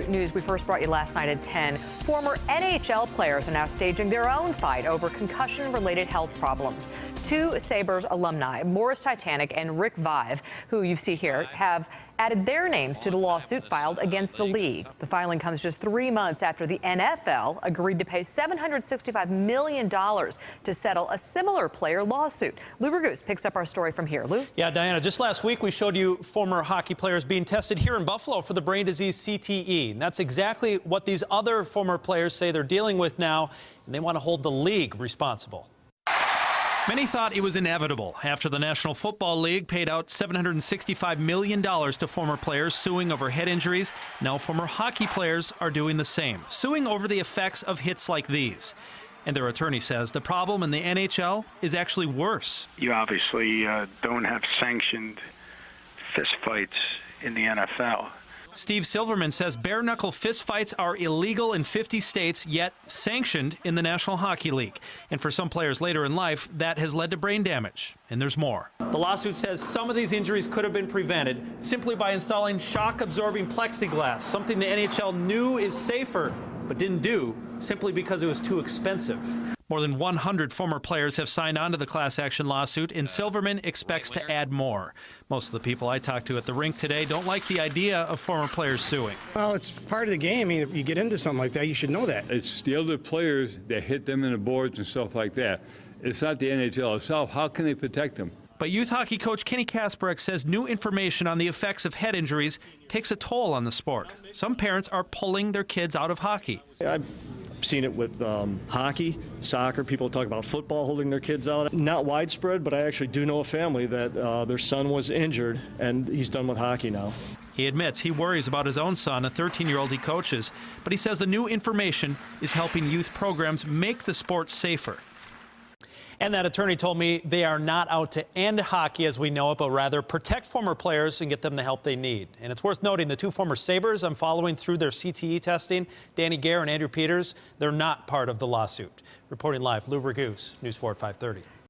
news we first brought you last night at 10. Former NHL players are now staging their own fight over concussion-related health problems. Two Sabres alumni, Morris Titanic and Rick Vive, who you see here, have added their names to the lawsuit filed against the league. The filing comes just 3 months after the NFL agreed to pay $765 million to settle a similar player lawsuit. Lou Ragoose picks up our story from here. Lou? Yeah, Diana, just last week we showed you former hockey players being tested here in Buffalo for the brain disease CTE. And that's exactly what these other former players say they're dealing with now, and they want to hold the league responsible. Many thought it was inevitable after the National Football League paid out $765 million to former players suing over head injuries. Now former hockey players are doing the same, suing over the effects of hits like these. And their attorney says the problem in the NHL is actually worse. You obviously don't have sanctioned fistfights in the NFL. Steve Silverman says bare-knuckle fistfights are illegal in 50 states, yet sanctioned in the National Hockey League. And for some players later in life, that has led to brain damage. And there's more. The lawsuit says some of these injuries could have been prevented simply by installing shock-absorbing plexiglass, something the NHL knew is safer, but didn't do simply because it was too expensive. More than 100 former players have signed on to the class action lawsuit, and Silverman expects to add more. Most of the people I talked to at the rink today don't like the idea of former players suing. Well, it's part of the game. You get into something like that, you should know that. It's the other players that hit them in the boards and stuff like that. It's not the NHL itself. How can they protect them? But youth hockey coach Kenny Kasparek says new information on the effects of head injuries takes a toll on the sport. Some parents are pulling their kids out of hockey. I've seen it with hockey, soccer. People talk about football holding their kids out. Not widespread, but I actually do know a family that their son was injured and he's done with hockey now. He admits he worries about his own son, a 13-year-old he coaches, but he says the new information is helping youth programs make the sport safer. And that attorney told me they are not out to end hockey as we know it, but rather protect former players and get them the help they need. And it's worth noting the two former Sabres I'm following through their CTE testing, Danny Gare and Andrew Peters, they're not part of the lawsuit. Reporting live, Lou Ragoose, News 4 at 5:30.